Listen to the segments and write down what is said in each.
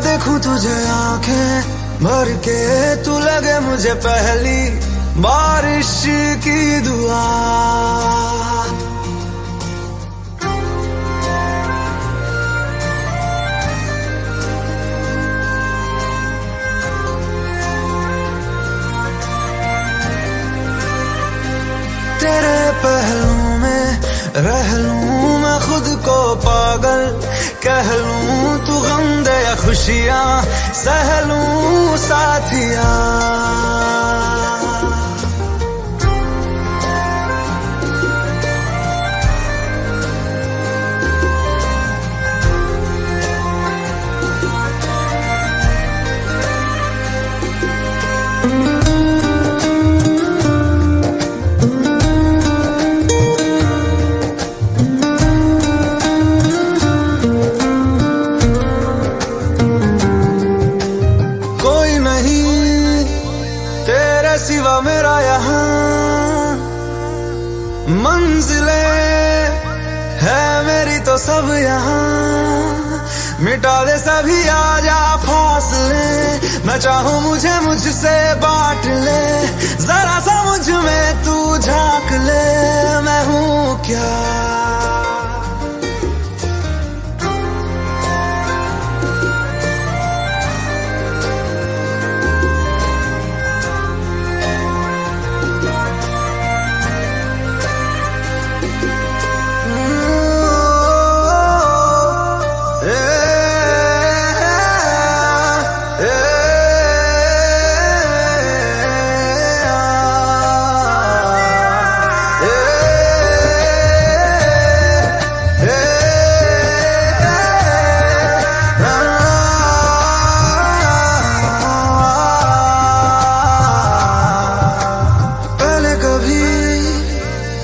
देखूं तुझे आंखें भर के, तू लगे मुझे पहली बारिश की दुआ। तेरे पहलू में रह लूं मैं खुद को पागल, कह लूं तू गम दे या खुशियां सह लूं साथिया। सिवा मेरा यहाँ मंजिलें है मेरी तो सब यहाँ, मिटा दे सभी आजा फासले, मैं चाहूँ मुझे मुझसे बांट ले, जरा सा मुझ में तू झांक ले, मैं हूँ क्या।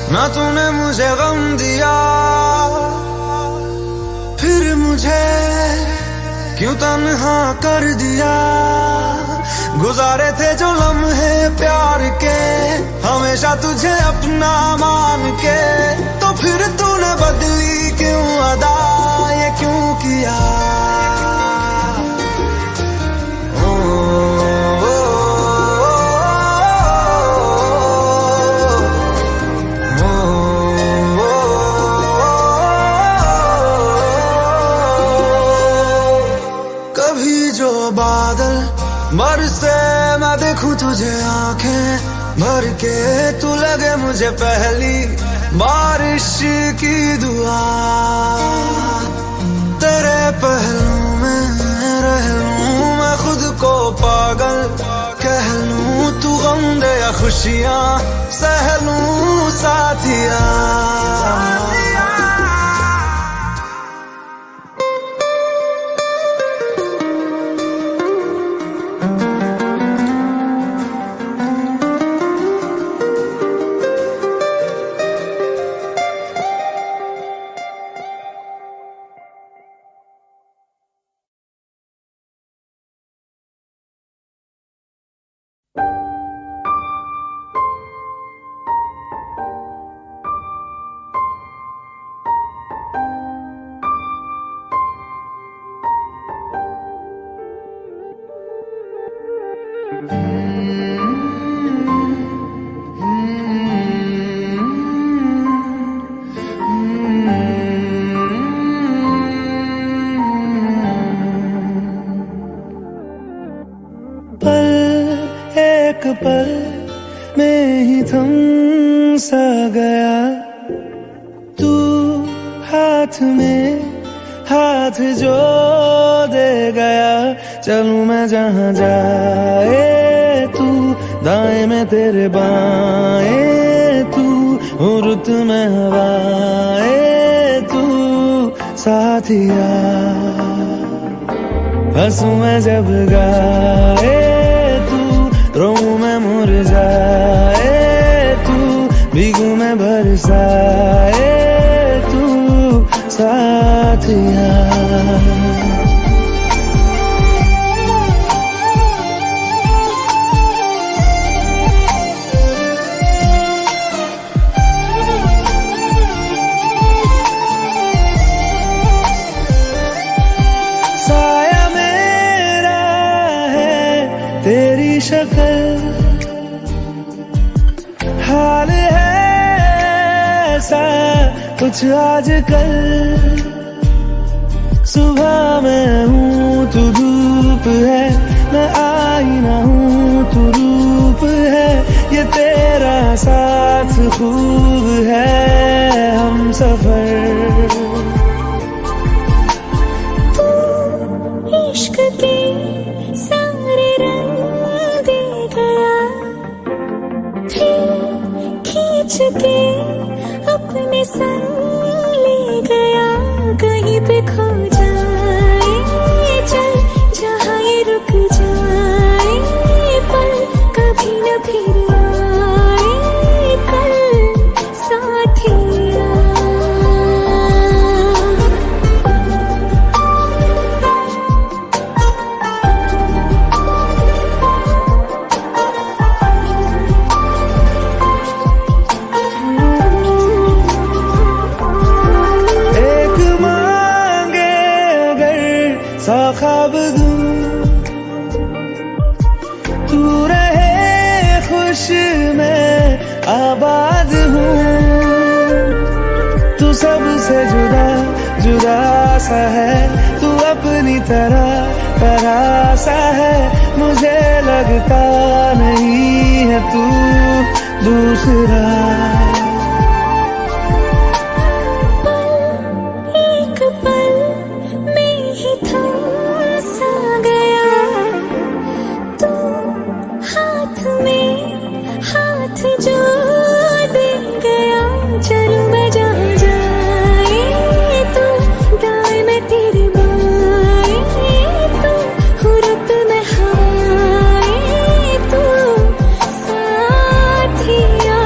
ना तूने मुझे गम दिया, फिर मुझे क्यों तन्हा कर दिया। गुजारे थे जो लम्हे प्यार के, हमेशा तुझे अपना मान के, तो फिर तूने बदली क्यों अदा, ये क्यों किया। बादल बरसे मैं देखूं तुझे आंखें भर के, तू लगे मुझे पहली बारिश की दुआ। तेरे पहलू में रह लूं मैं खुद को पागल, कह लूं तू गम दे या खुशियां सह लूं साथिया। एक पल में ही थम सा गया, तू हाथ में हाथ जो दे गया। चलूं मैं जहाँ जाए तू, दाएं में तेरे बाएं तू, रुत में हवाएं तू साथिया। हंसूं मैं जब गाए तू, रोऊं मैं मुरझाए तू, भीगूं मैं बरसाए तू साथिया। साया में शक्ल, हाल है ऐसा कुछ आजकल। सुबह मैं हूँ तू धूप है, मैं आईना हूँ तू रूप है। ये तेरा साथ खूब है हम सफर। तू इश्क के सारे रंग दे गया, फिर खींच के अपने संग ले गया। कहीं पे खो जाए चल, जहाँ ये रुक जाए पल, कभी न फिर आए कल साथिया। एक मांगे अगर सौ ख्वाब दूं, तू रहे खुश मैं आबाद हूँ। तू सबसे जुदा जुदा सा है, तू अपनी तरह तरह सा है। मुझे लगता नहीं है तू दूसरा। एक पल में ही थम सा गया, तू हाथ में हाथ जो दे गया। चलूं मैं जहाँ जाए तू, दाएं मैं तेरे बाएं तू, हुरत में हवाएं तू साथिया।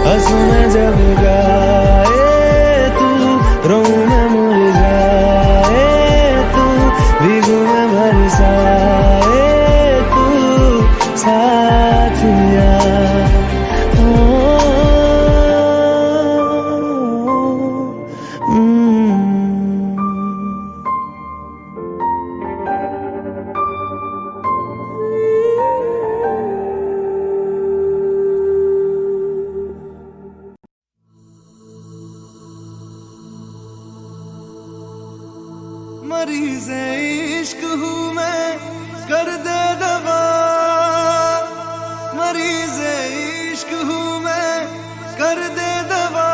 हंसू मैं जब गाए तू, रोऊं मैं मुरझाए तू, भीगू मैं बरसाए तू साथिया। मरीज़ इश्क हूँ मैं, कर दे दवा। मरीज़ इश्क हूँ मैं, कर दे दवा।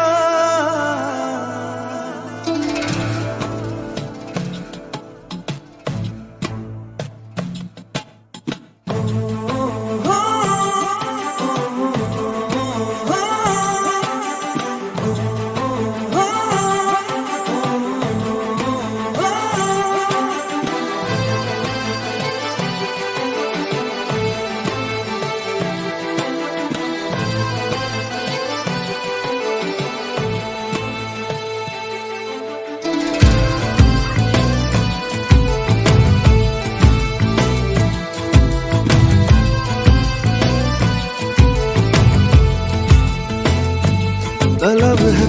तलब है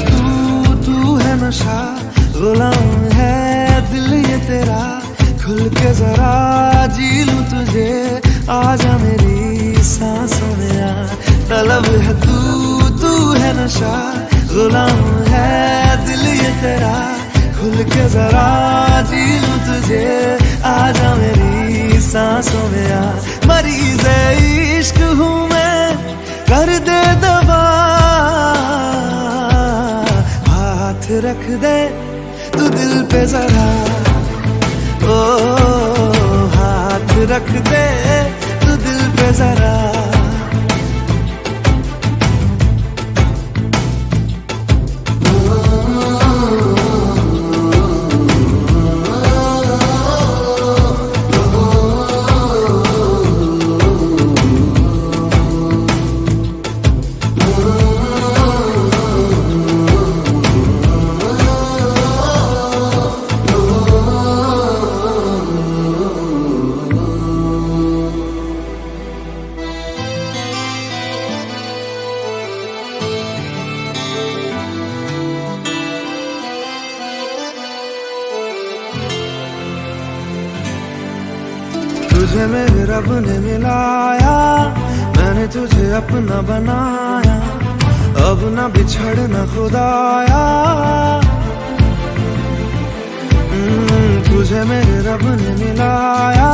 तू है नशा, गुलाम है दिल ये तेरा। खुल के जरा जी लूं तुझे, आजा मेरी सांसों में आ। तलब है तू है नशा, गुलाम है दिल ये तेरा। खुल के जरा जी लूं तुझे, आजा मेरी सांसों में आ। मरीज़ इश्क हूँ मैं, कर दे दवा। हाथ रख दे तू दिल पे जरा, ओ हाथ रख दे तू दिल पे जरा। तुझे मेरे रब ने मिलाया, मैंने तुझे अपना बनाया, अब ना बिछड़ना खुदाया। तुझे मेरे रब ने मिलाया,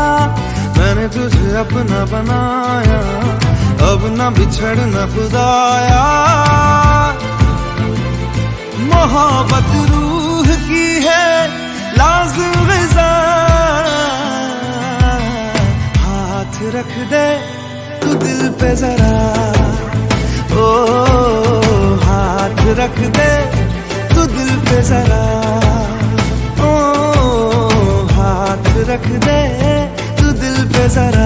मैंने तुझे अपना बनाया, अब ना बिछड़ना खुदाया। मोहब्बत रूह की है लाज़िम ग़िज़ा, हाथ रख दे तू दिल पे जरा, ओ हाथ रख दे तू दिल पे जरा, ओ हाथ रख दे तू दिल पे जरा।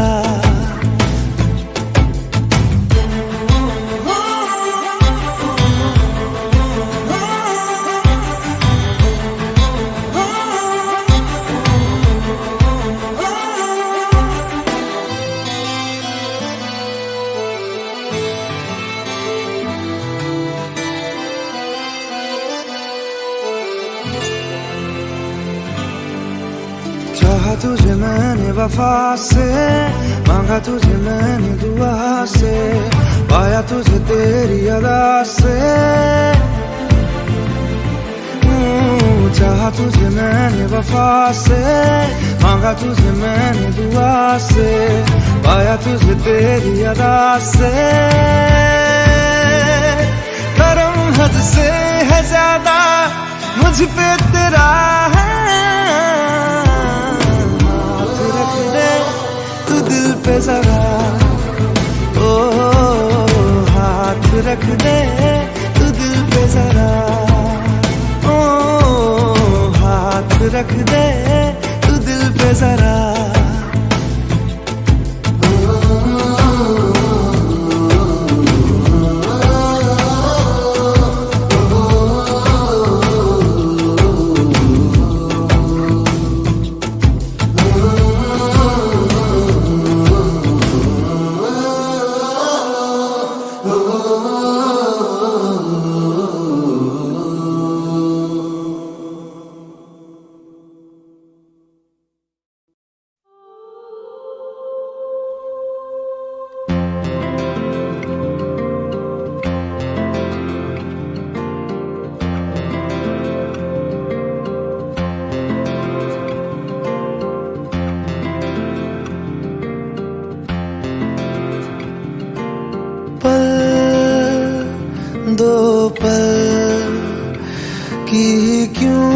चाहा तुझे मैंने वफा से, मांगा तुझे मैंने दुआ से, पाया तुझे तेरी अदा से। चाहा तुझे मैंने वफा से, मांगा तुझे मैंने दुआ से, पाया तुझे तेरी अदा से। करम हद से है ज्यादा मुझ पे तेरा है, दिल पे जरा, ओ हाथ रख दे तू दिल पे जरा, ओ हाथ रख दे तू दिल पे जरा। दो पल की क्यों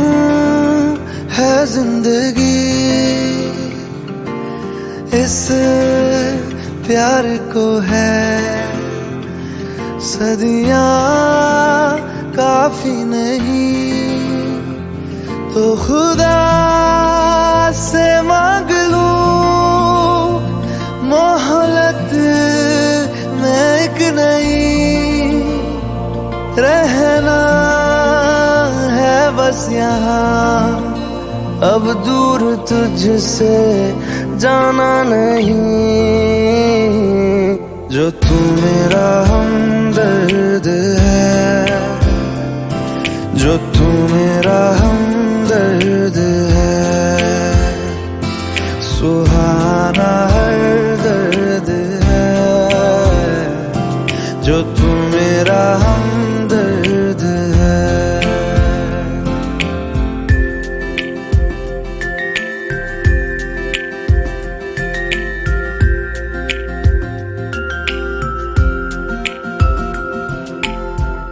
है जिंदगी, इस प्यार को है सदियां काफी नहीं, तो खुदा से मांग लूं मोहलत में एक नहीं, रहना है बस यहाँ, अब दूर तुझसे जाना नहीं। जो तू मेरा हमदर्द है, जो तू मेरा हमदर्द है, सुहाना हर दर्द है, जो तू मेरा हमदर्द है।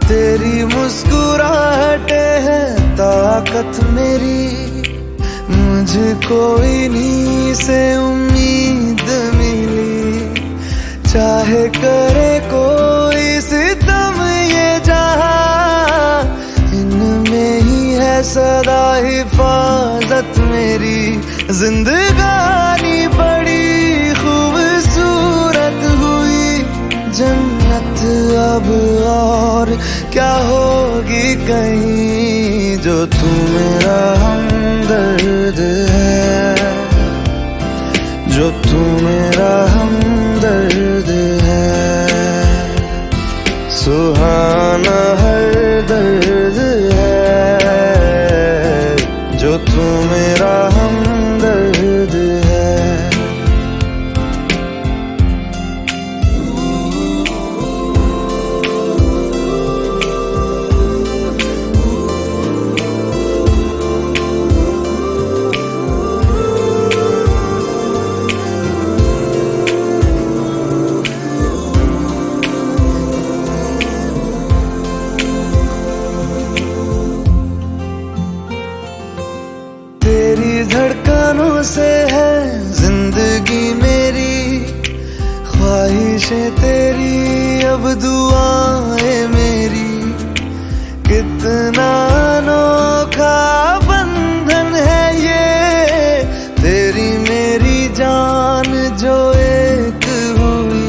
तेरी मुस्कुराहटे है ताकत मेरी, मुझको इन्हीं से उम्मीद मिली, चाहे करे कोई सितम ये जहां, इनमें ही है सदा हिफाजत मेरी। जिंदगानी बड़ी खूबसूरत हुई, जन्नत अब और क्या होगी कहीं, जो तू मेरा हमदर्द है, जो तू मेरा हमदर्द है, सुहाना हर दर्द है, जो तू मेरा हमदर्द है। कोशिशें तेरी अब दुआएं मेरी, कितना अनोखा बंधन है ये, तेरी मेरी जान जो एक हुई।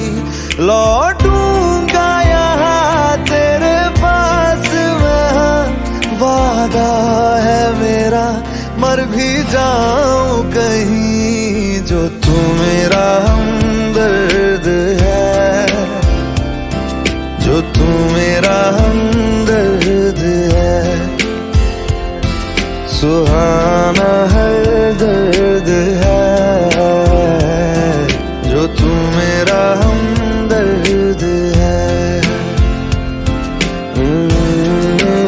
लौटूंगा यहाँ तेरे पास मैं, वादा है मेरा मर भी जाऊं कहीं, जो तू मेरा हमदर्द है, जो तू मेरा हमदर्द है। सुहाना हर दर्द है, जो तू मेरा हमदर्द है।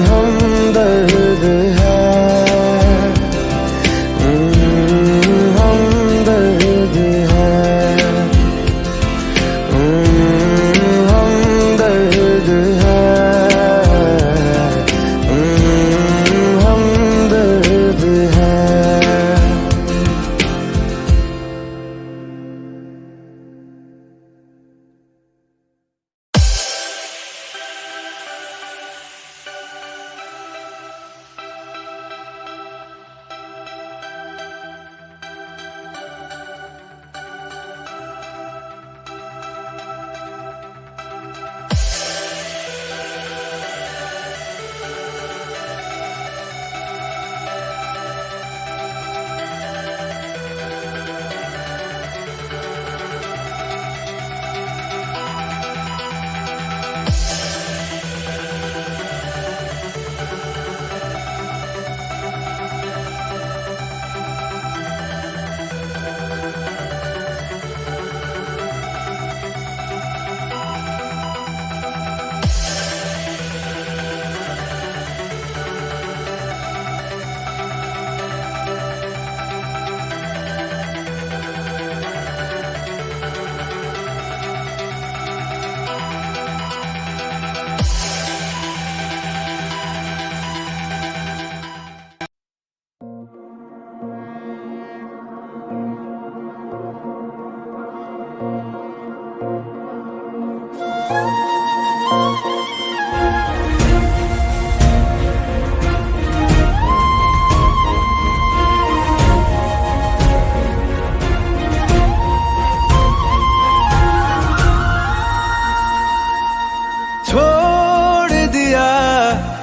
हमदर्द है, हमदर्द है, हमदर्द है, हमदर्द है।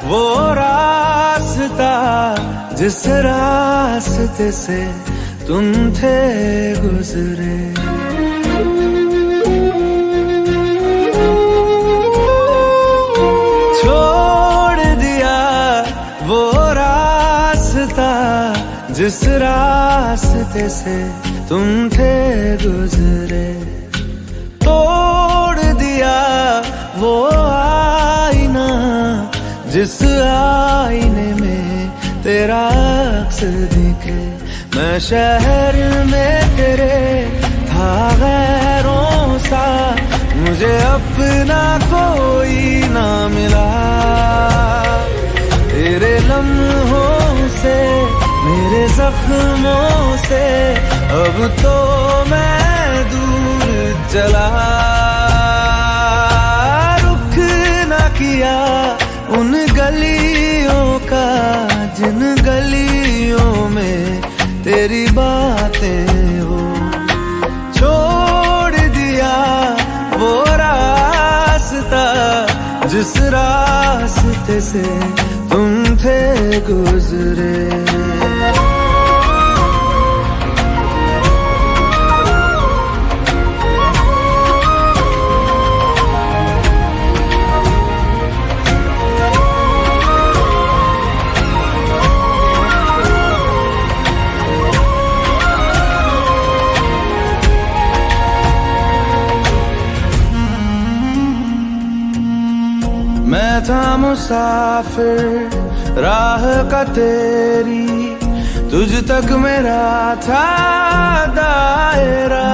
वो रास्ता जिस रास्ते से तुम थे गुजरे, छोड़ दिया वो रास्ता जिस रास्ते से तुम थे गुजरे, तोड़ दिया वो आईना जिस आईने में तेरा अक्स दिखे। मैं शहर में तेरे था गैरों सा, मुझे अपना कोई ना मिला। तेरे लम्हों से मेरे जख्मों से अब तो मैं दूर चला। रुख ना किया उन गलियों का जिन गलियों में तेरी बातें हो, छोड़ दिया वो रास्ता जिस रास्ते से तुम थे गुजरे। मैं था मुसाफिर राह का तेरी, तुझ तक मेरा था दायरा।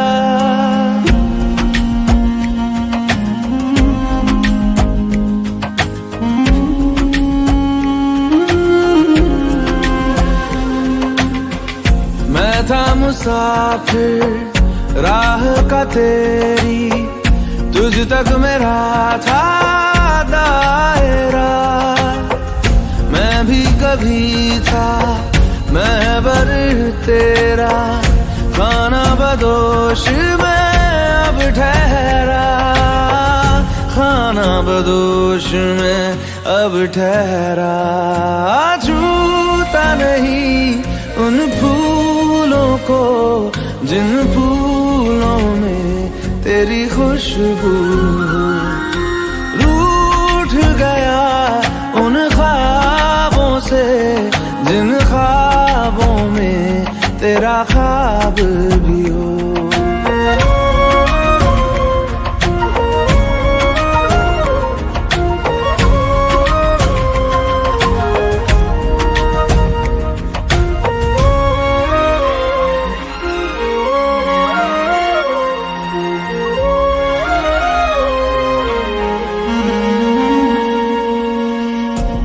मैं था मुसाफिर राह का तेरी, तुझ तक मेरा था दायरा। मैं भी कभी था महबर तेरा, खाना बदोश में अब ठहरा, खाना बदोश में अब ठहरा। छूता नहीं उन फूलों को जिन फूलों में तेरी खुशबू। रूठ गया उन ख्वाबों से जिन ख्वाबों में तेरा ख्वाब भी हो।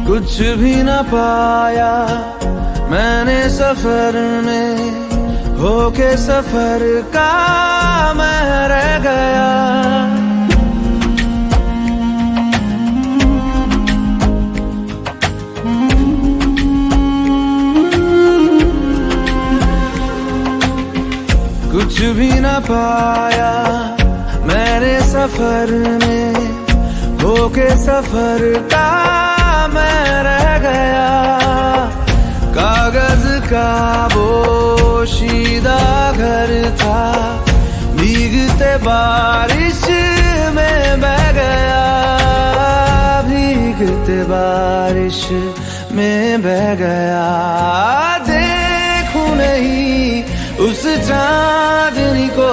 कुछ भी न पाया मैंने सफर में, होके सफर का मैं रह गया। कुछ भी न पाया मैंने सफर में, होके सफर का मैं रह गया। कागज का बोशीदा घर था, भीगते बारिश में बह गया, भीगते बारिश में बह गया। देखूं नहीं उस चांदनी को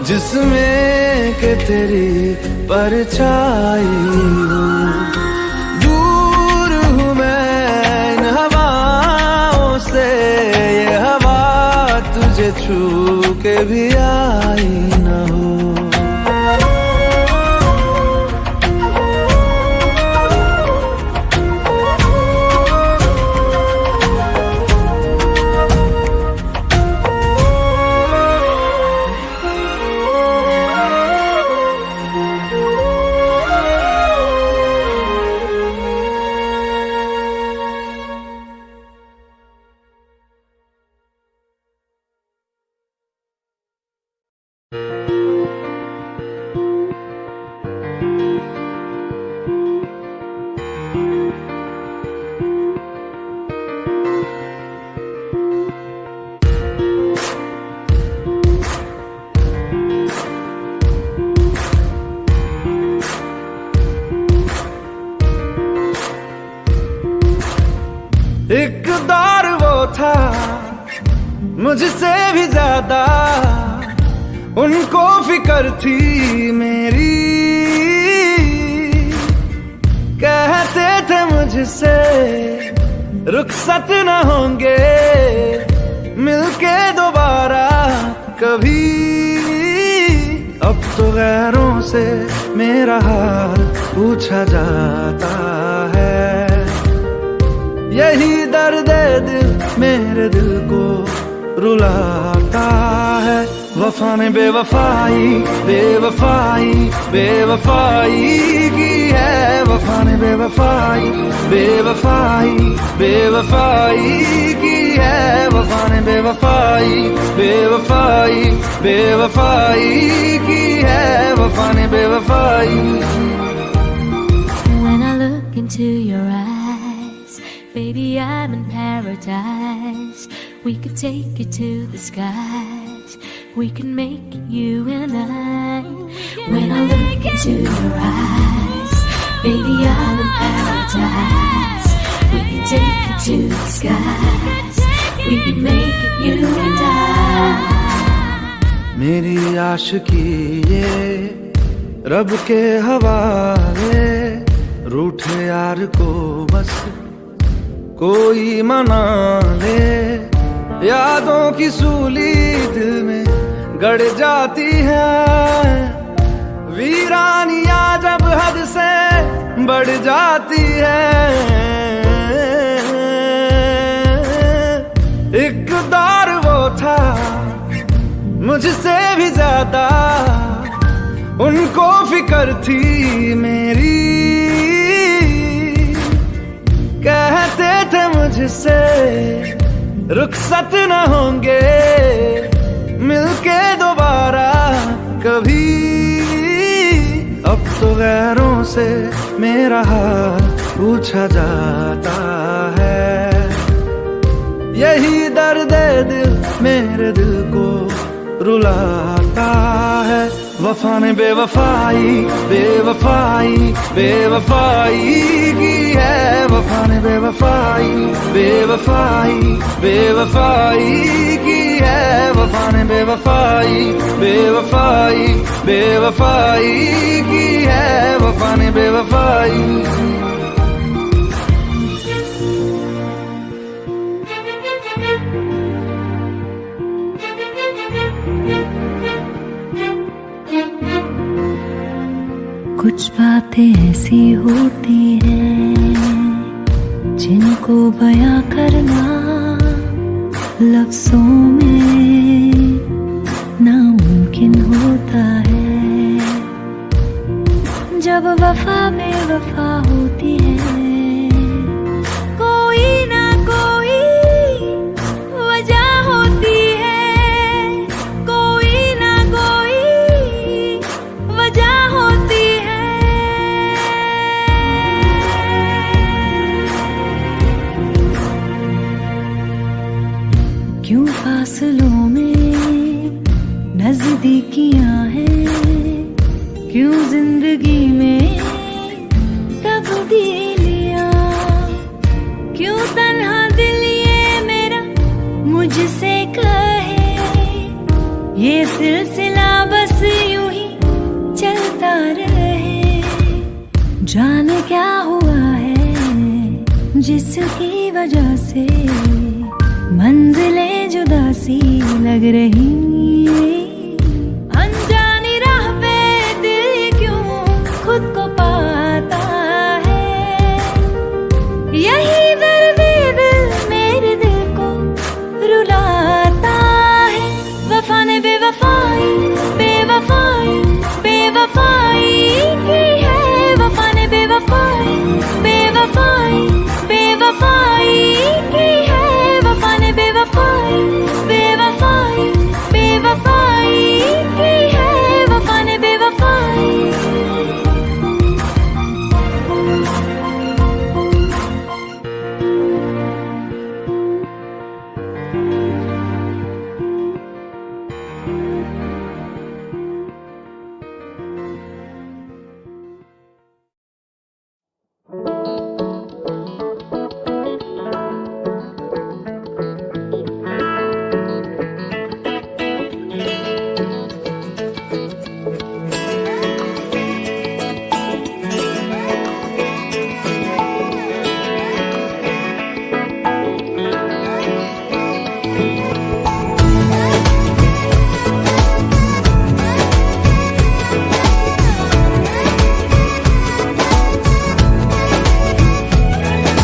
जिसमें के तेरी परछाई हो। छू के भी आई न हो। एक दौर वो था मुझसे भी ज्यादा, उनको फिक्र थी मेरी। कहते थे मुझसे रुखसत न होंगे मिलके दोबारा कभी। अब तो गैरों से मेरा हाल पूछा जाता है, यही दर्द दिल मेरे दिल को रुलाता है। वफा ने बेवफाई बेवफाई बेवफाई की है, वफा ने बेवफाई बेवफाई बेवफाई की है, वफा ने बेवफाई बेवफाई बेवफाई की है, वफा ने बेवफाई। When I look into your eyes, baby, I'm in paradise. We could take it to the skies. We can make it you and I. When I look into your eyes, baby, I'm in paradise. We can take it to the skies. We can make it you and I. मेरी आशिकी ये रब के हवाले, रूठे यार को बस कोई मना ले। यादों की सूली दिल में गड़ जाती है, वीरानियां जब हद से बढ़ जाती है। एक दौर वो था मुझसे भी ज्यादा, उनको फिक्र थी मेरी, कहते थे मुझसे रुखसत न होंगे मिलके दोबारा कभी। अब तो गैरों से मेरा हाल पूछा जाता है, यही दर्द दिल मेरे दिल को रुलाता है। वफा ने बेवफाई बेवफाई बेवफाई की है, वफा ने बेवफाई बेवफाई बेवफाई की है, वफा ने बेवफाई बेवफाई बेवफाई की है, वफा ने बेवफाई। कुछ बातें ऐसी होती हैं जिनको बयां करना लफ्जों में नामुमकिन होता है। जब वफा बेवफा होती है, कोई ना कोई वजह होती है, कोई ना कोई वजह होती है। क्यों फासलों में नजदीकियां हैं, क्यों जिंदगी में तब्दीलियां, क्यों तन्हा दिल ये मेरा मुझसे कहे ये सिलसिला बस यूं ही चलता रहे। जाने क्या हुआ है जिसकी वजह से मंजिलें जुदा सी लग रही, अनजानी राह पे दिल क्यों खुद को पाता है। यही दर्द दिल मेरे दिल को रुलाता है। वफा ने बेवफाई बेवफाई बेवफाई की है, वफा ने बेवफाई बेवफाई बेवफाई की है, वफा ने बेवफाई बेवफाई बेवफाई की है, वफा ने बेवफाई।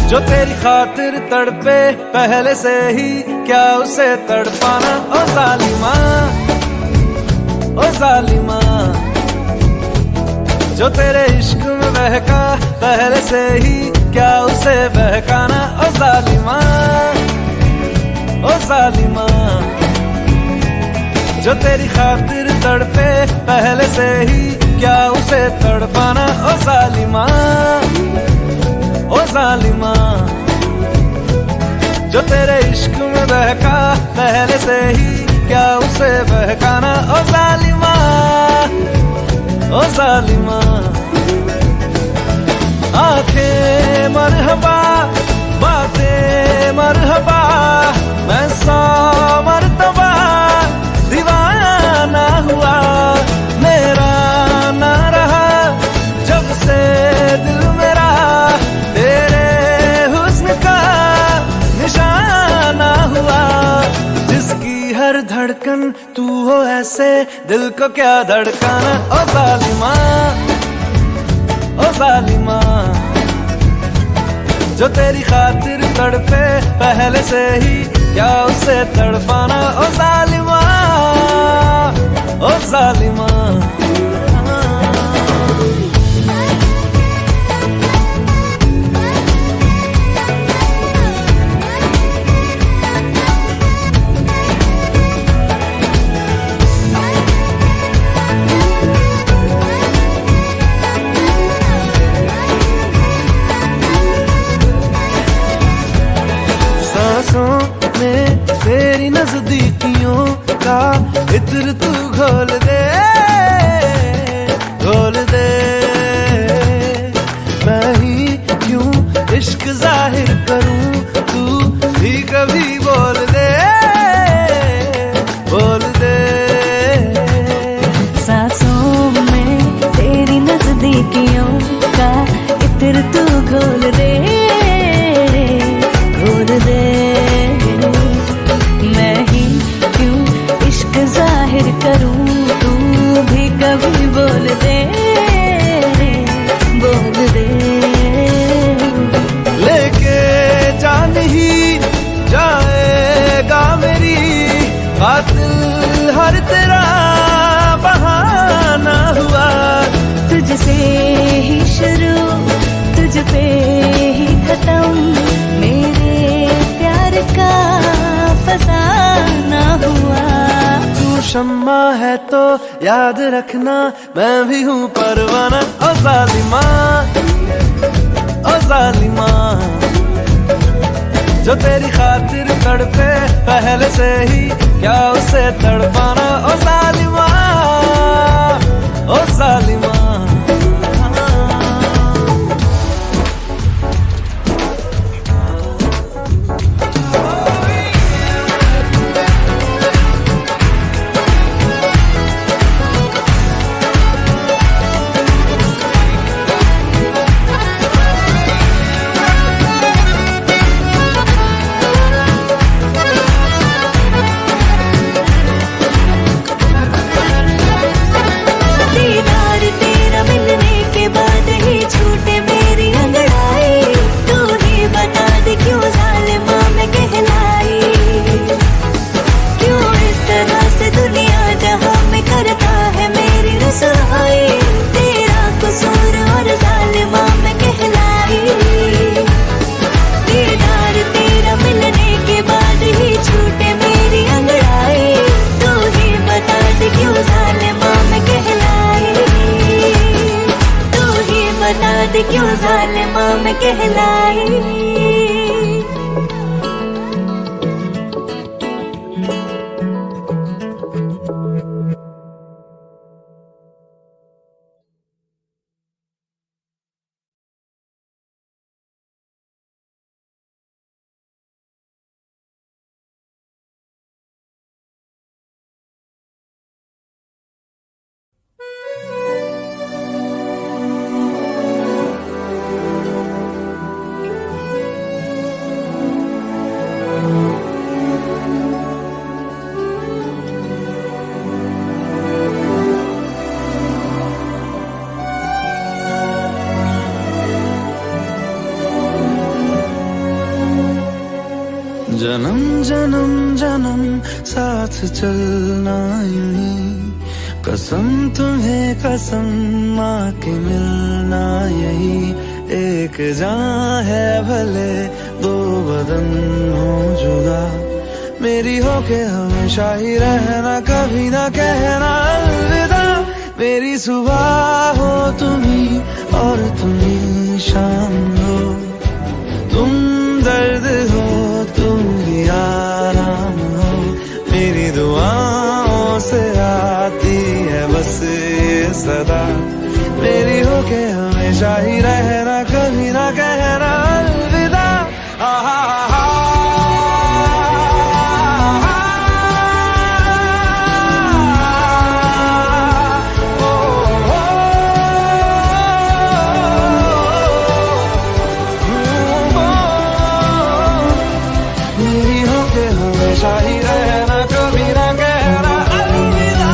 जो तेरी खातिर तड़पे पहले से ही क्या उसे तड़पाना। ओ जालिमा ओ जालिमा, जो तेरे इश्क में बहका पहले से ही क्या उसे बहकाना। ओ जालिमा ओ जालिमा, जो तेरी खातिर तड़पे पहले से ही क्या उसे तड़पाना। ओ जालिमा ओ जालिमा, जो तेरे इश्क में बहका पहले से ही क्या उसे बहकाना। ओ जालिमा ओ जालिमा, आंखें मरहबा बातें मरहबा, मैं 100 मरतबा दीवाना हुआ। मेरा ना रहा जब से दिल मेरा तेरे हुस्न का निशाना हुआ। जिसकी हर धड़कन तू हो ऐसे दिल को क्या धड़काना। ओ जालिमा ओ जालिमा, जो तेरी खातिर तड़पे पहले से ही क्या उसे तड़पाना। ओ जालिमा ओ जालिमा। खोल दे, खोल दे। मैं ही क्यों इश्क जाहिर करूं, तू भी कभी बोल दे, बोल दे। सांसों में तेरी नजदीकियों का इत्र तू घोल दे, घोल दे। मैं ही क्यों इश्क जाहिर करूं, तू भी कभी बोल दे, बोल दे। लेके जान ही जाएगा मेरी कातिल हर तेरा बहाना हुआ। तुझसे ही शुरू, तुझ पे ही खत्म, मेरे प्यार का फसाना हुआ। तू शम्मा है तो याद रखना, मैं भी हूँ परवाना। ओ जालिमा, ओ जालिमा, जो तेरी खातिर तड़पे पहले से ही, क्या उसे तड़पाना। ओ जालिमा, ओ जालिमा। क्यों जालिमा मैं कहलाई। जन्म जन्म जन्म साथ चलना यूं ही, कसम तुम्हें कसम माँ के मिलना यही। एक जान है भले दो बदन हो जुदा, मेरी होके हमेशा ही रहना, कभी ना कहना अलविदा। मेरी सुबह हो तुम्ही और तुम्ही शाम हो, तुम दर्द हो तुम ही आराम हो। मेरी दुआओं से आती है बस ये सदा, मेरी होके हमेशा ही रहना, कभी ना कहना अलविदा। शाही रहना, कभी ना कहना अलविदा।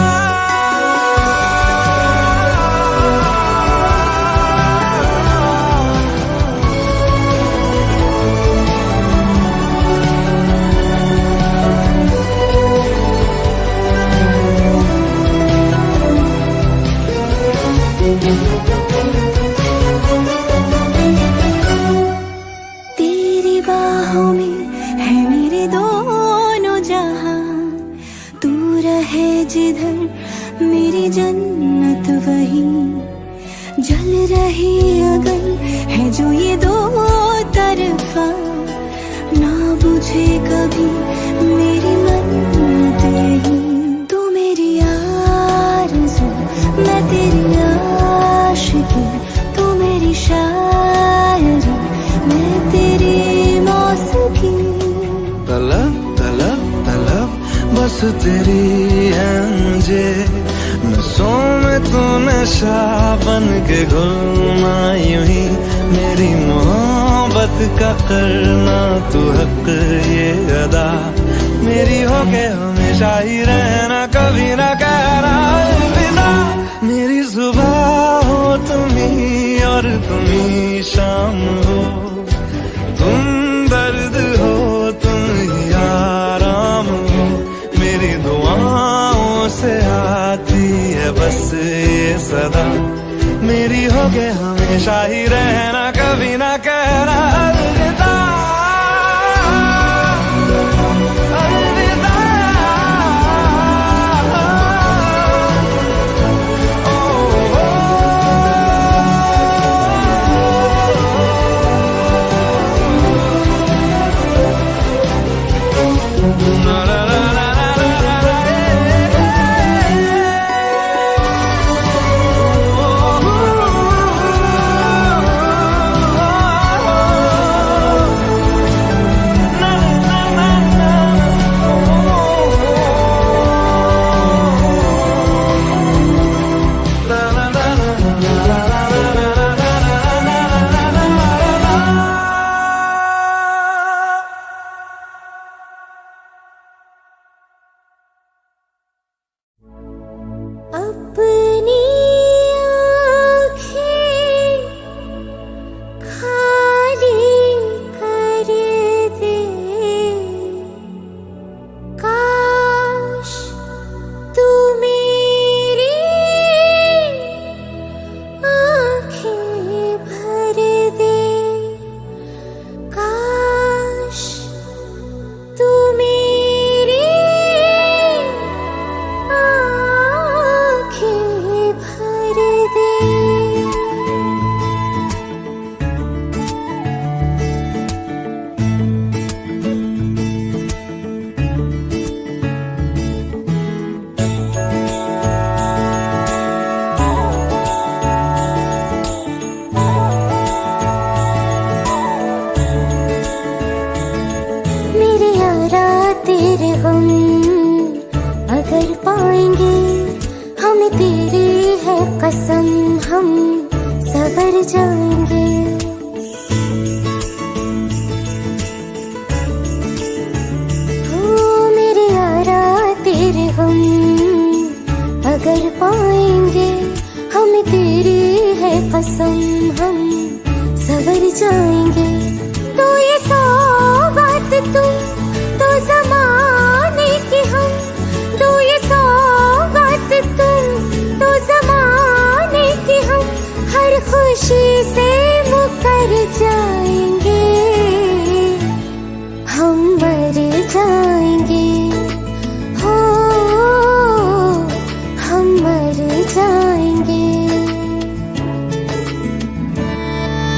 तेरी बाहों में है मेरे दोनों जहां, तू रहे जिधर मेरी जन्नत वही। जल रही अगर है जो ये दो तरफा, ना बुझे कभी मेरी मन्नत यही। तू मेरी तेरी आशिकी, तू मेरी शायरी, मैं तेरी मौसीकी। तलब तलब तलब बस तेरी है मुझे, नसों में तू नशा बन के घुलना यूं ही, मेरी मोहब्बत का करना तू हक ये अदा, मेरी होके हमेशा ही रहना, कभी ना कहना अलविदा। मेरी सुबह हो तुम्ही और तुम्ही शाम हो, तुम दर्द हो तुम ही आराम हो, मेरी दुआओं से आती है बस ये सदा, मेरी होके हमेशा ही रहना, कभी ना कहना अलविदा। अपनी आँखें खाली कर दे, काश तू मेरी आँखें भर दे, काश तू मेरी भर दे। मेरे यारा तेरे हम अगर पाएंगे, हमें तेरी है कसम, हम सवर जाएंगे। हो मेरे यारा तेरे हम अगर पाएंगे, हमें तेरी है कसम, हम सवर जाएंगे। तो ये सौगात तुम तो ज़माने की हम, तो ये सौगात तुम तो ज़माने की हम, हर खुशी से मुकर जाएंगे, हम मर जाएंगे, हो हम मर जाएंगे।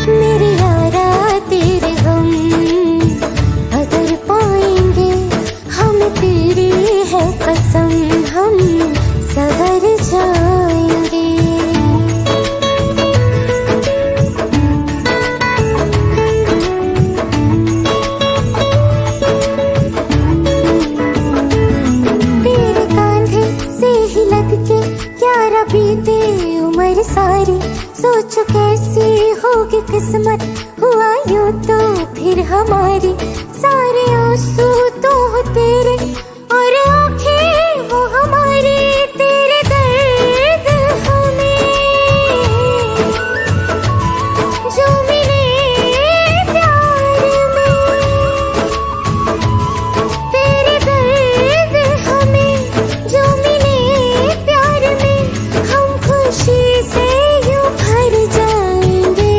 मेरे यारा तेरे हम अगर पाएंगे, हम तेरी है कसम, हम सवर जाएंगे। तेरे कांधे से ही लग के क्या बीते उम्र सारी, सोचो कैसी होगी किस्मत, हुआ यूं तो फिर हमारी, सारे आंसू तो हो तेरे और आंखें वो हमारी, तेरे दर्द हमें जो मिले प्यार में, तेरे दर्द हमें जो मिले प्यार में, हम खुशी से यूं भर जाएंगे,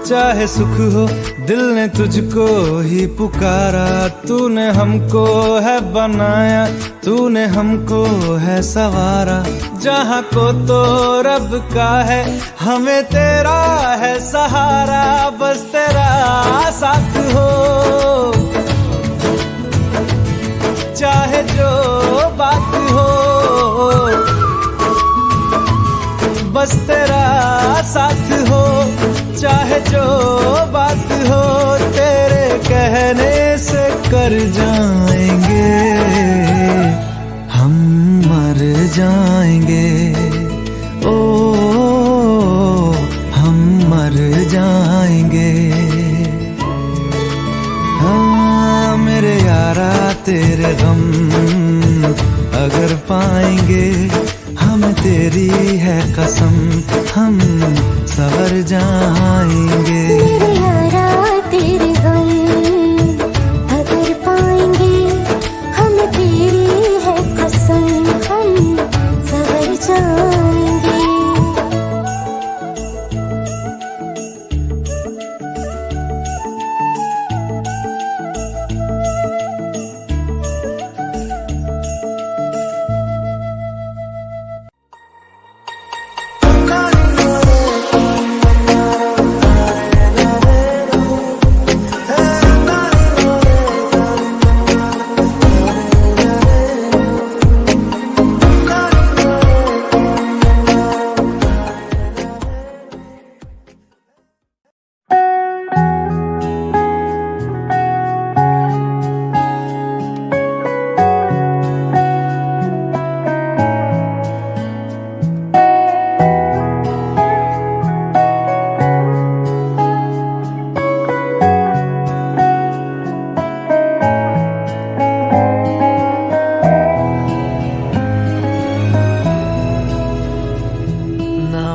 चाहे सुख हो दिल ने तुझको ही पुकारा, तूने हमको है बनाया, तूने हमको है सवारा। जहाँ को तो रब का है, हमें तेरा है सहारा, बस तेरा साथ हो चाहे जो बात हो, बस तेरा साथ हो चाहे जो बात हो। तेरे कहने से कर जाएंगे हम मर जाएंगे, ओ हम मर जाएंगे। हाँ मेरे यारा तेरे गम अगर पाएंगे, हमें तेरी है कसम हम सवर जाएंगे। मेरे यारा तेरे गम अगर पाएंगे, हमें तेरी है कसम हम सवर जाएंगे।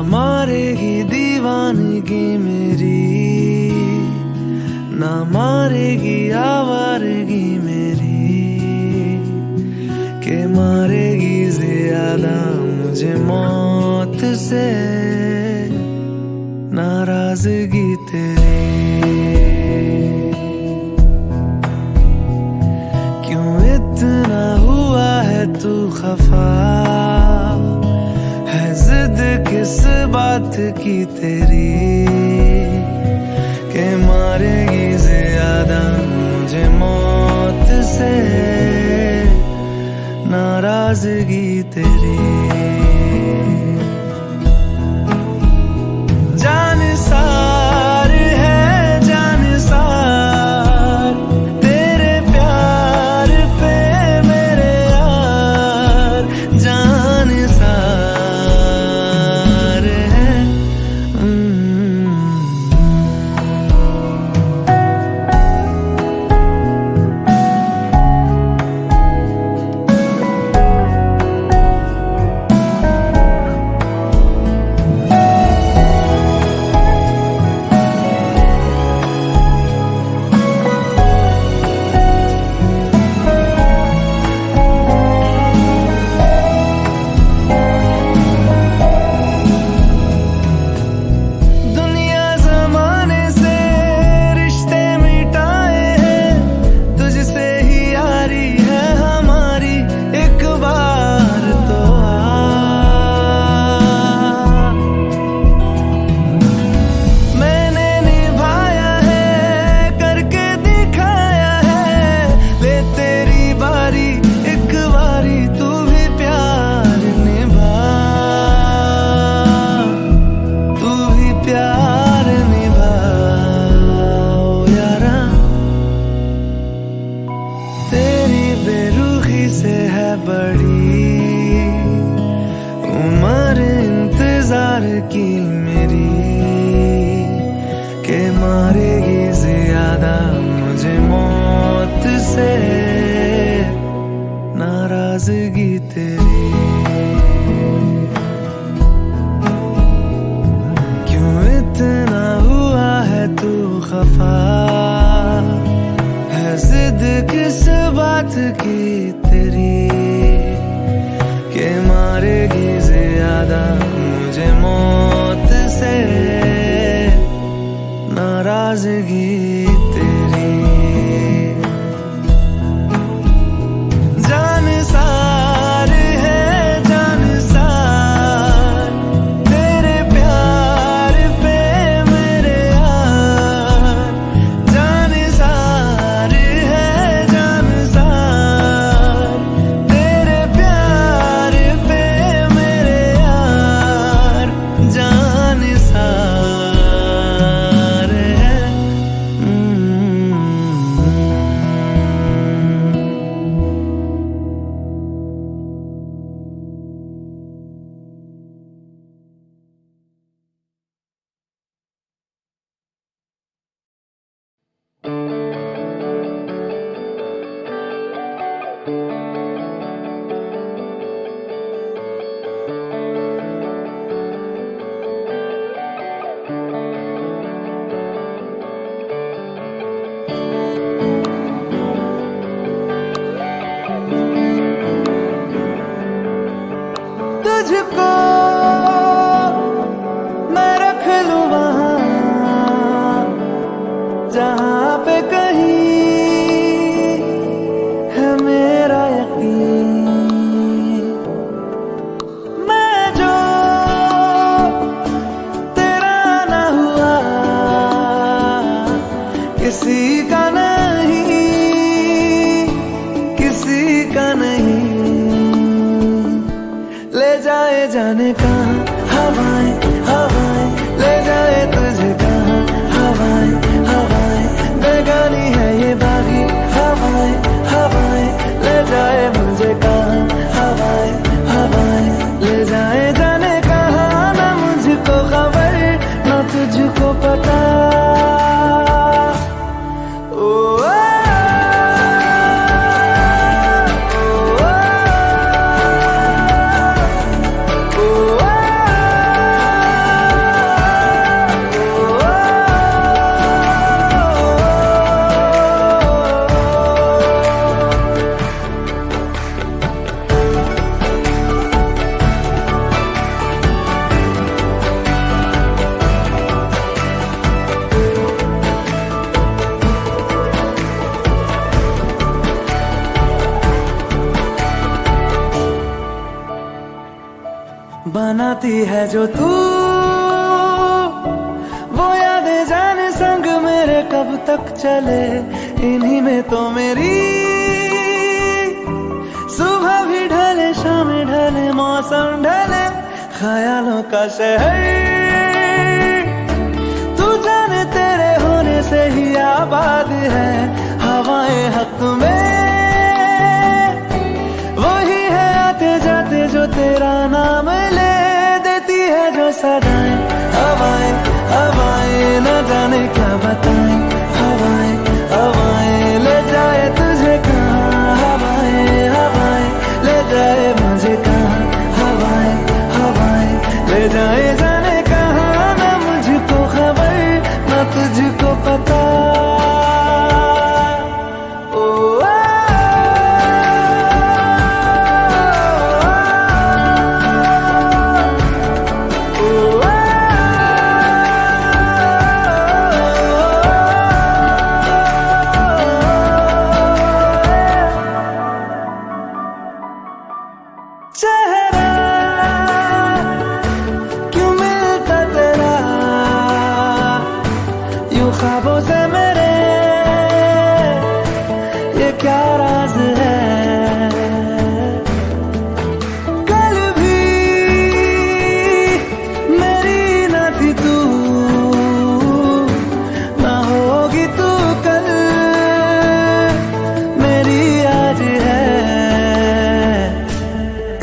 मारेगी दीवानगी मेरी, ना मारेगी आवारगी मेरी, के मारेगी ज्यादा मुझे मौत से नाराजगी तेरी। क्यों इतना हुआ है तू खफा, है जिद किस बात की तेरी, के मारेगी ज्यादा मुझे मौत से नाराजगी तेरी। जान सार है जान सार तेरे प्यार पे मेरे यार, जान सार है। की मेरी के मारेगी ज्यादा मुझे मौत से नाराजगी तेरी। क्यों इतना हुआ है तू खफा, है जिद किस बात की तेरी के मारेगी ज्यादा मुझे मौत से ना तुझको मैं रख लूं वहां जहां पे कहीं है मेरा यकीन। मैं जो तेरा ना हुआ किसी का नहीं, किसी का नहीं। ले जाए जाने कहाँ हवाएं हवाएं, ले जाए तुझे कहाँ हवाएं हवाएं। बेगानी है ये बागी हवाएं हवाएं, ले जाए मुझे कहाँ हवाएं हवाएं। ले जाए जाने कहाँ, ना मुझको खबर ना तुझको पता। बनाती है जो तू वो यादें जाने संग मेरे कब तक चले। इन्हीं में तो मेरी सुबह भी ढले शाम ढले मौसम ढले। ख्यालों का शहर तू जाने तेरे होने से ही आबाद है। हवाएं हक में वही है आते जाते जो तेरा नाम ले देती है जो सदाएं। हवाएं हवाएं न जाने क्या बताएं। हवाएं हवाएं ले जाए तुझे कहाँ। हवाएं हवाएं ले जाए मुझे कहाँ। हवाएं हवाएं ले जाए जाने कहाँ, ना मुझको खबर ना तुझको पता। चेहरा क्यों मिलता तेरा यूं ख्वाबों से मेरे, ये क्या राज है। कल भी मेरी न थी तू, ना होगी तू कल मेरी आज है।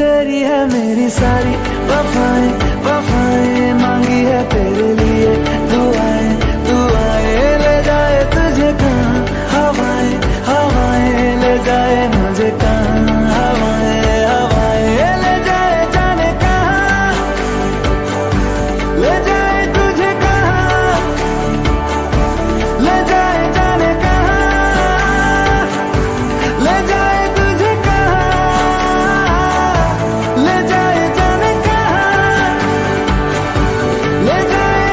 तेरी है मेरी सारी वफाएं वफाएं, मांगी है तेरे लिए दुआएं दुआएं। ले जाए तुझे कहाँ हवाएं हवाएं, ले जाए मुझे कहाँ। हवाएं हवाएं ले जाए जाने कहाँ, ले जाए तुझे कहाँ। ले जाए जाने कहाँ, ले जाए तुझे कहाँ। ले जाए जाने कहाँ, ले जाए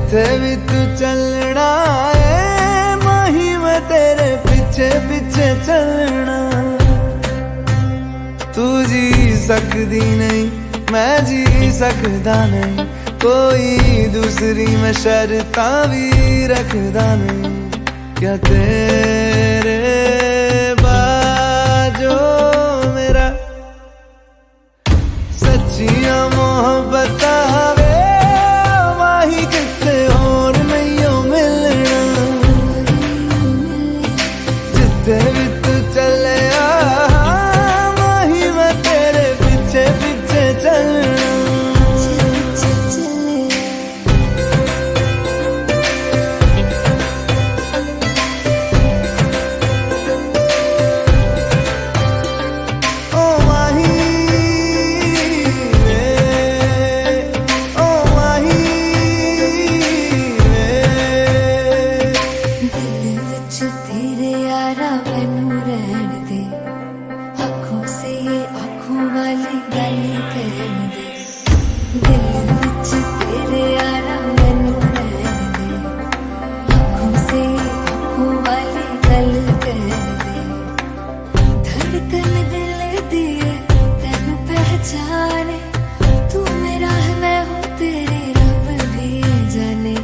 जिथे भी तू चलना है माही मैं तेरे पीछे पीछे चलना। तू जी सकदी नहीं मैं जी सकदा नहीं, कोई दूसरी मैं शर्तां भी रखदा नहीं। क्या तेरे बाजो मेरा सच्चियां मोहब्बत वे माही किते और नहीं हो मिलना। जिथे भी तू चले माही मैं तेरे पीछे पीछे चलना।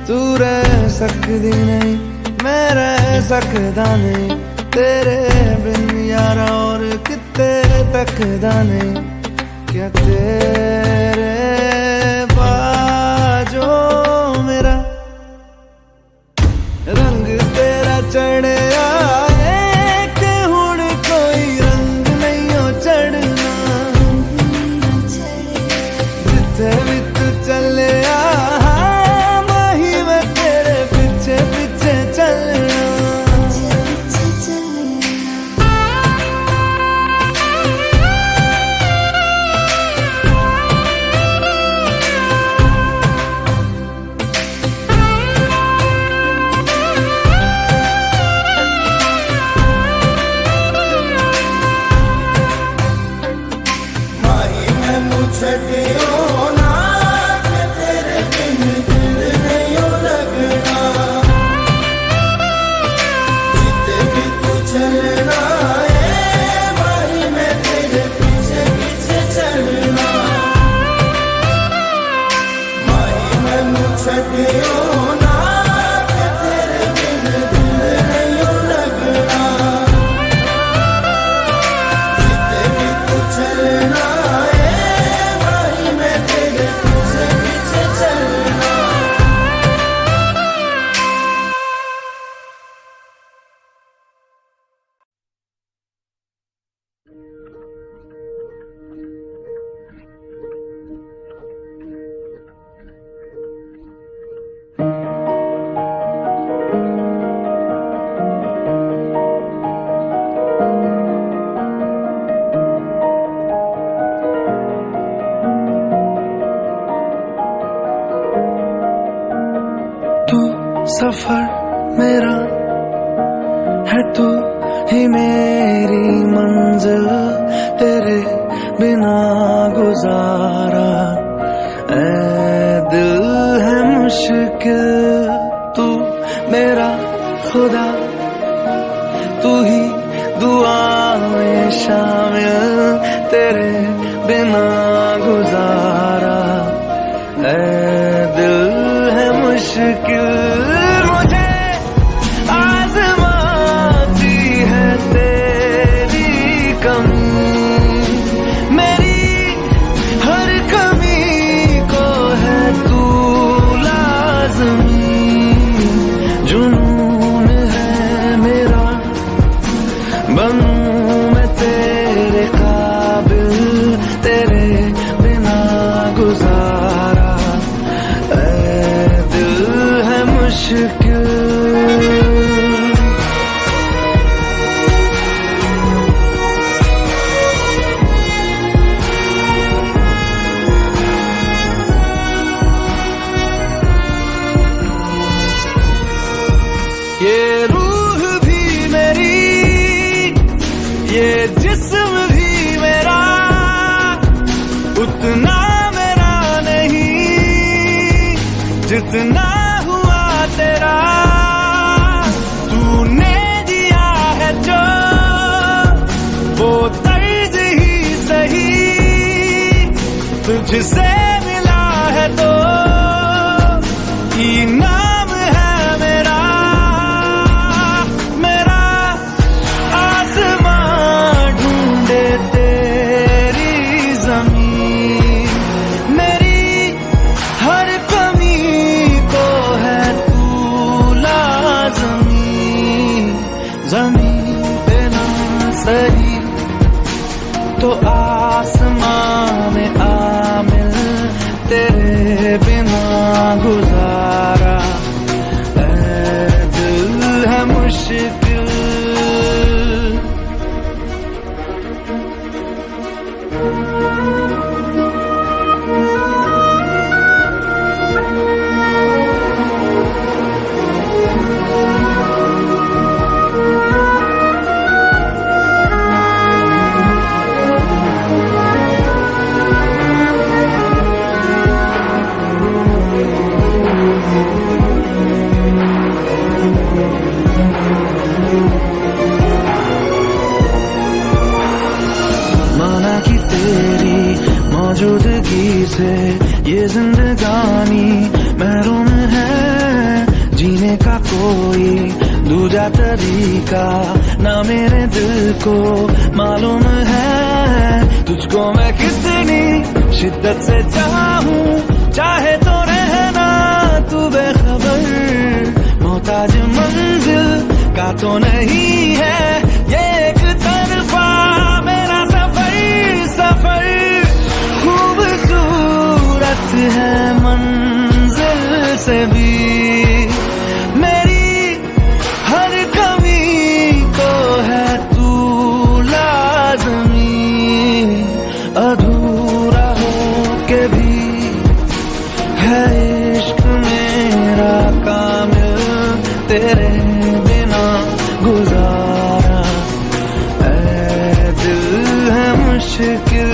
तू रह सकदी नहीं मैं रह सकदा नहीं, तेरे बिन यारा और किते तकदा नहीं। क्या तेरे बाजो मेरा रंग तेरा चढ़े आए कि हुण कोई रंग नहीं हो चढ़ना। जिथे भी तू चले सफर मेरा है तू ही मेरी मंजिल, तेरे बिना गुजारा ऐ दिल है मुश्किल। तू मेरा खुदा तू ही दुआ में शामिल, तेरे बिना गुजारा ऐ दिल है मुश्किल। ये रूह भी मेरी, ये जिस्म भी मेरा, उतना मेरा नहीं जितना हूँ तुझसे मिला है तो इनाम है मेरा, मेरा आसमां ढूंढे तेरी जमीन, मेरी हर कमी को है तू लाज़मी। जमीन पे ना सही तो आसमां में आ मिल, तेरे बिना गुजारा ऐ दिल है मुश्किल। माना कि तेरी मौजूदगी से ये जिंदगानी महरूम है, जीने का कोई दूजा तरीका ना मेरे दिल को मालूम है। तुझको मैं कितनी शिद्दत से चाहूं, चाहे तो रहना तू बेखबर, मोहताज मंजिल का तो नहीं है ये एक तरफा मेरा सफर। सफर खूबसूरत है मंजिल से भी, मेरी हर कमी को है तू लाज़मी। अधूरा हो के भी है इश्क मेरा कामिल, तेरे बिना गुजारा ऐ दिल है मुश्किल।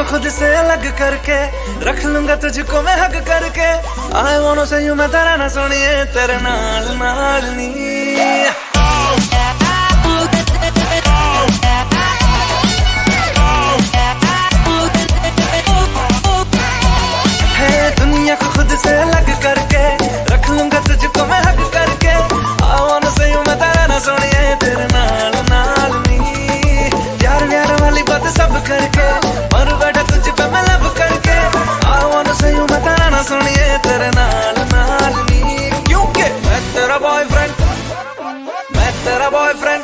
खुद से अलग करके रख लूंगा तुझको मैं हक करके। I wanna say you मैं तेरा ना सुनिए तेरे नाल नाल नी। दुनिया को खुद से अलग करके रख लूंगा तुझको मैं हक करके। I wanna say you मैं तेरा ना सुनिए तेरे नाल नाल नी। प्यार व्यार वाली बात सब करके और बैठा तुझ पे मैं लब करके। I wanna say you मैं तेरा ना सुनिए तेरे नाल नाल नी। क्योंकि मैं तेरा बॉयफ्रेंड, मैं तेरा बॉयफ्रेंड,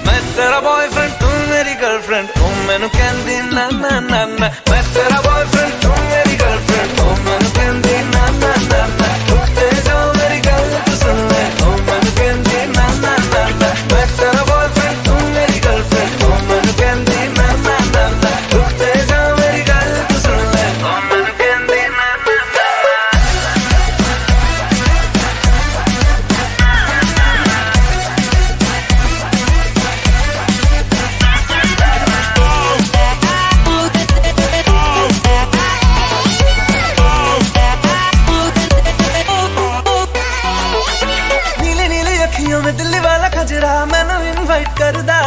मैं तेरा बॉयफ्रेंड, तू मेरी गर्लफ्रेंड। तू मैनू कहंदी ना ना ना ना। मैं तेरा बॉयफ्रेंड, तू मेरी गर्लफ्रेंड। तू मैनू कहंदी ना ना ना ना। रुकते जाओ मेरी गल तू सुन ले। तू मैनू कहंदी ना ना ना ना। मैं तेरा बॉयफ्रेंड, तू मेरी गर्लफ्रेंड। तू मैनू कहंदी ना ना ना ना। रुकते जाओ मेरी गल तू सुन ले। तू मैनू कहंदी ना ना ना। में दिल्ली वाला खजरा मैनू इनवाइट करदा।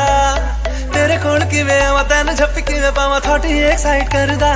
तेरे कोल किवें आवां तैनू झप्पी किवें पावां थोड़ी एक्साइट करदा।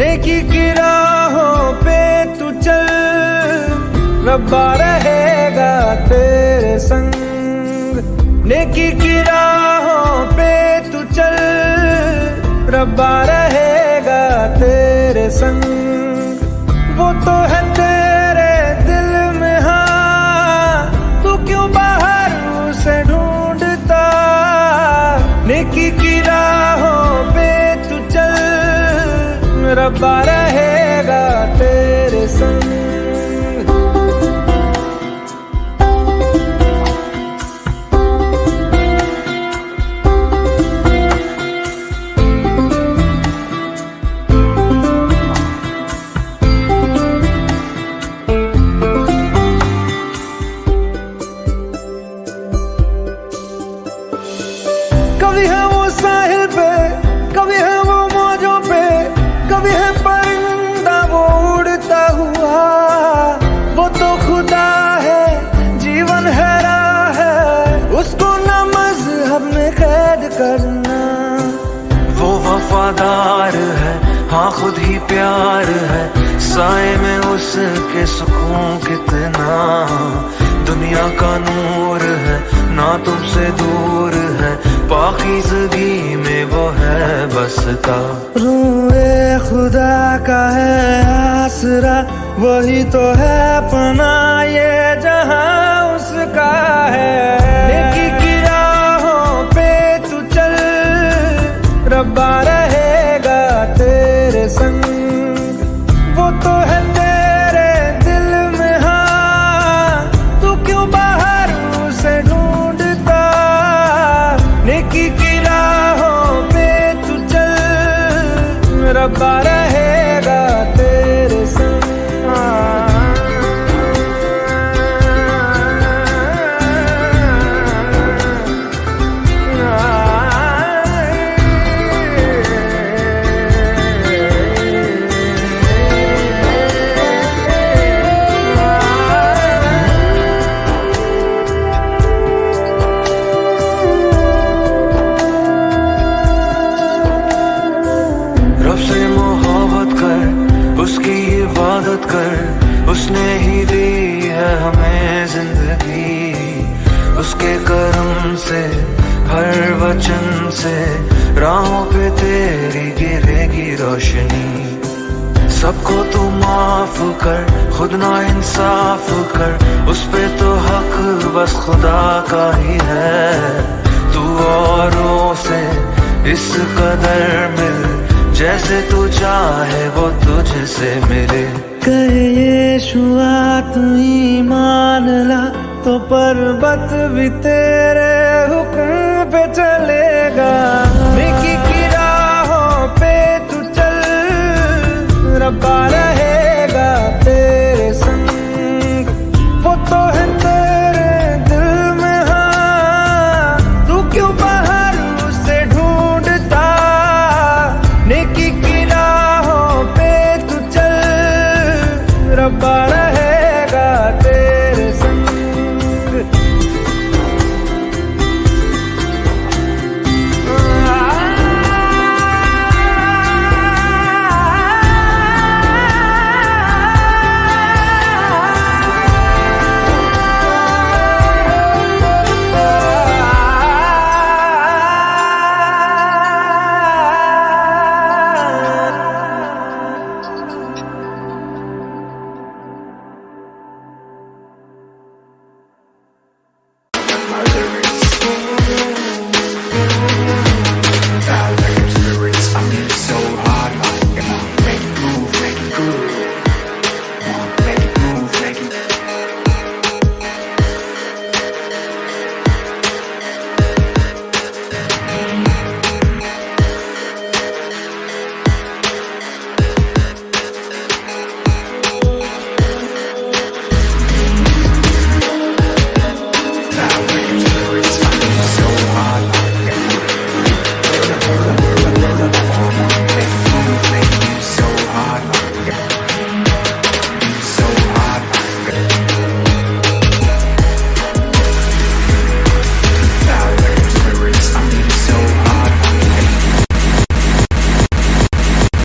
नेकी की राहों पे तू चल, रब्बा रहेगा तेरे संग। नेकी की राहों पे तू चल, रब्बा रहेगा तेरे संग। वो तो है तेरे दिल में, हाँ तू क्यों बाहर उसे ढूंढता। नेकी की राहों पे तू चल, रब्बा रहेगा तेरे संग। कभी है वो साहिल पे, कभी है वो मौजों पे, कभी है परिंदा वो उड़ता हुआ। वो तो खुदा है, जीवन है राह है, उसको न मजहब में कैद करना। वो वफादार है, हाँ खुद ही प्यार है, साए में उसके सुकून कितना। दुनिया का नूर है, ना तुमसे दूर है, पाकीज़गी में वो है बसता। रूए खुदा का है आसरा, वही तो है पनाह ये जहां उसका है। नेकी की राहों पे तू चल, रब्बा रहेगा तेरे संग। वो तो है तेरे दिल में, हाँ तू क्यों बाहर उसे ढूंढता। नेकी की राहों पे तू चल, रब्बा रहेगा तेरे संग। रब से मोहब्बत कर, उसकी इबादत कर, उसने ही दी है हमें जिंदगी। उसके करम से, हर वचन से, राहों पे तेरी गिरेगी रोशनी। सबको तू माफ कर, खुद ना इंसाफ कर, उस पे तो हक बस खुदा का ही है। तू औरों से इस कदर मिल, जैसे तू चाहे वो तुझसे मिले। कहे यीशुआ तू ईमान ला, तो पर्वत भी तेरे हुक्म पे चलेगा।